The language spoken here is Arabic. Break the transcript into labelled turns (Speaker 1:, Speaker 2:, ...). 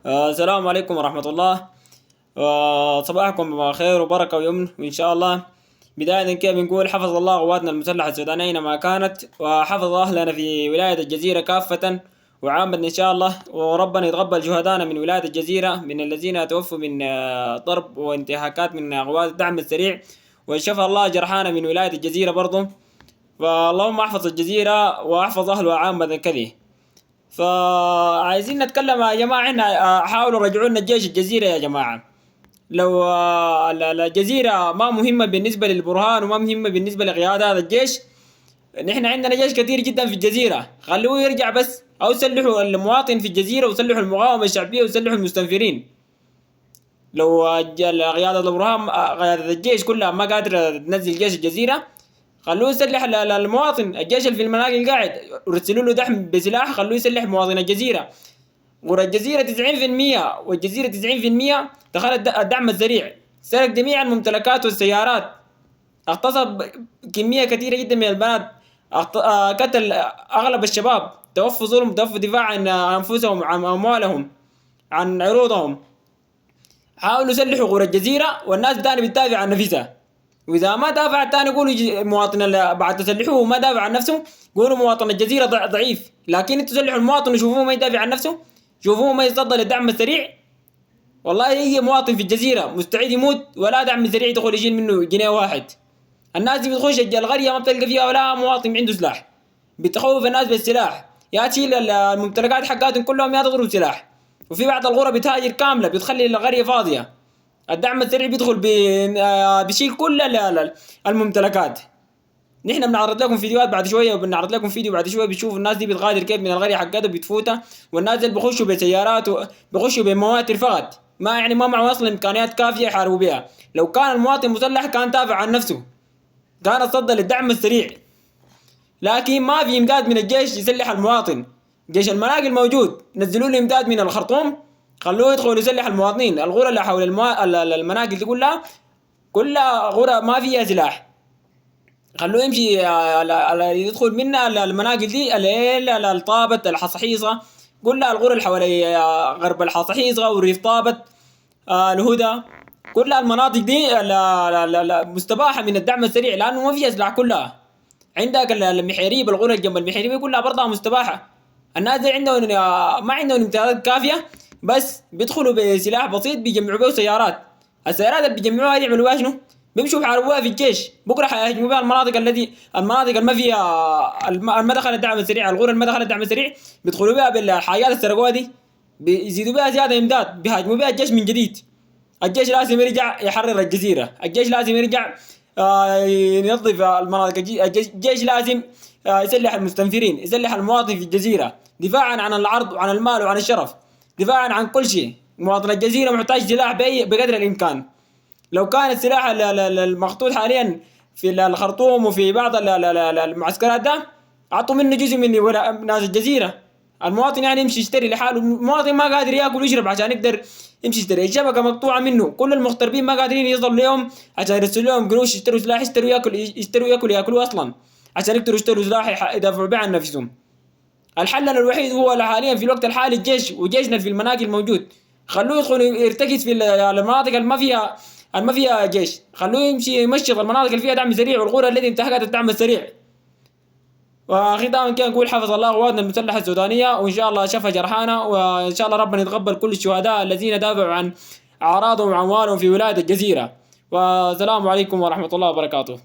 Speaker 1: السلام عليكم ورحمة الله. صباحكم بخير وبركة ويمن وإن شاء الله. بداية كيف بنقول حفظ الله قواتنا المسلحة السودانية أينما كانت، وحفظ أهلنا في ولاية الجزيرة كافة وعامة إن شاء الله، وربنا يتقبل شهدائنا من ولاية الجزيرة من الذين توفوا من ضرب وانتهاكات من قوات الدعم السريع، وشفى الله جرحانا من ولاية الجزيرة برضو. فاللهم احفظ الجزيرة واحفظ أهلها عامة كذي. فعايزين نتكلم يا جماعة، احنا حاولوا رجعوا لنا جيش الجزيرة يا جماعة. لو الجزيرة ما مهمة بالنسبة للبرهان وما مهمة بالنسبة لقيادة هذا الجيش، نحن عندنا جيش كثير جدا في الجزيرة، خلوه يرجع بس، أو سلحوا المواطن في الجزيرة وسلحوا المقاومة الشعبية وسلحوا المستنفرين. لو قيادة البرهان قيادة الجيش كلها ما قادرة تنزل جيش الجزيرة، خلوه يسلح المواطن. الجيش اللي في المناقل قاعد ورسلوا له دعم بسلاح، خلوه يسلح مواطن الجزيرة. قرى الجزيرة 90%، والجزيرة 90% دخل الدعم السريع، سرق جميع الممتلكات والسيارات، اغتصب كمية كثيرة جدا من البنات، قتل أغلب الشباب، توفوا ظلم، توفوا دفاع عن أنفسهم، عن أموالهم، عن عروضهم. حاولوا يسلحوا قرى الجزيرة والناس بتاني بتدافع عن نفسها، وإذا ما دافع التاني يقولوا مواطن بعد تسلحوه ما دافع عن نفسه يقولوا مواطن الجزيرة ضعيف. لكن انتوا تسلحوا المواطن وشوفوه ما يدافع عن نفسه، شوفوه ما يتصدى للدعم السريع. والله أي مواطن في الجزيرة مستعد يموت ولا دعم سريع يدخل يشيل منه جنيه واحد. الناس دي بتخش القرية ما بتلقى فيها ولا مواطن عنده سلاح، بتخوف الناس بالسلاح، يا تشيل الممتلكات حقاتهم كلهم يا تضرب سلاح. وفي بعض القرى بتهاجر كاملة، بتخلي القرية فاضية. الدعم السريع بيدخل بيشيل كل الممتلكات. نحن بنعرض لكم فيديوهات بعد شويه، وبنعرض لكم فيديو بعد شويه بتشوفوا الناس دي بتغادر كيف من القريه حقتها بتفوتها، والناس اللي بيخشوا بسيارات وبيخشوا بمواتر فقط، ما يعني ما معهم اصلا امكانيات كافيه يحاربوا بها. لو كان المواطن مسلح كان دافع عن نفسه، كان صدى للدعم السريع. لكن ما في امداد من الجيش يسلح المواطن. جيش المناقل موجود، نزلوا له امداد من الخرطوم، خلوه يدخل يسلح المواطنين. الغرة اللي حول المناقل دي كلها غرة ما فيها سلاح، خلوه يمشي يدخل منها المناقل دي الطابت الحصحيصة، كلها الغرة اللي حوالي غرب الحصحيصة وريف طابت، الهدى، كلها المناطق دي مستباحة من الدعم السريع لأنه ما فيها سلاح كلها. عندك المحيريب، الغرة جنب المحيريب كلها برضها مستباحة. الناس دي عندهم ما عندهم امتيازات كافية، بس بيدخلوا بسلاح بسيط بيجمعوا به سيارات. السيارات اللي بيجمعوها دي يعملوا بها شنو؟ بيمشوا بيحاربوها في الجيش، بكره حيهاجموا بها المناطق اللي ما فيها ما دخل الدعم السريع، الغرة ما دخل الدعم السريع بيدخلوا بها بالحاجات اللي سرقوها دي، بيزيدوا بها زيادة امداد، بيهاجموا بها الجيش من جديد. الجيش لازم يرجع يحرر الجزيرة، الجيش لازم يرجع ينظف المناطق، الجيش لازم يسلح المستنفرين، يسلح المواطن في الجزيرة دفاعا عن العرض وعن المال وعن الشرف، دفاعا عن كل شيء. مواطن الجزيرة محتاج سلاح بقدر الإمكان. لو كان السلاح المخطوط حاليا في الخرطوم وفي بعض المعسكرات ده أعطوا منه جزء من ناس الجزيرة. المواطن يعني يمشي يشتري لحاله، المواطن ما قادر ياكل ويشرب عشان يقدر يمشي يشتري، الشبكة مقطوعة منه، كل المغتربين ما قادرين يوصلوا لهم عشان يرسلوا لهم قروش يشتروا سلاح، يشتروا ياكلوا أصلا عشان يقدروا يشتروا سلاح يدافعوا به عن نفسهم. الحل الوحيد هو حاليا في الوقت الحالي الجيش، وجيشنا في المناقل موجود، خلوه يدخل يرتكز في المناطق ما فيها جيش، خلوه يمشي يمشط المناطق اللي فيها دعم سريع والقرى التي انتهكت الدعم السريع. وختاما كان نقول حفظ الله قواتنا المسلحة السودانية، وإن شاء الله شفى جرحانا، وإن شاء الله ربنا يتقبل كل الشهداء الذين دافعوا عن أعراضهم وأموالهم في ولاية الجزيرة. والسلام عليكم ورحمة الله وبركاته.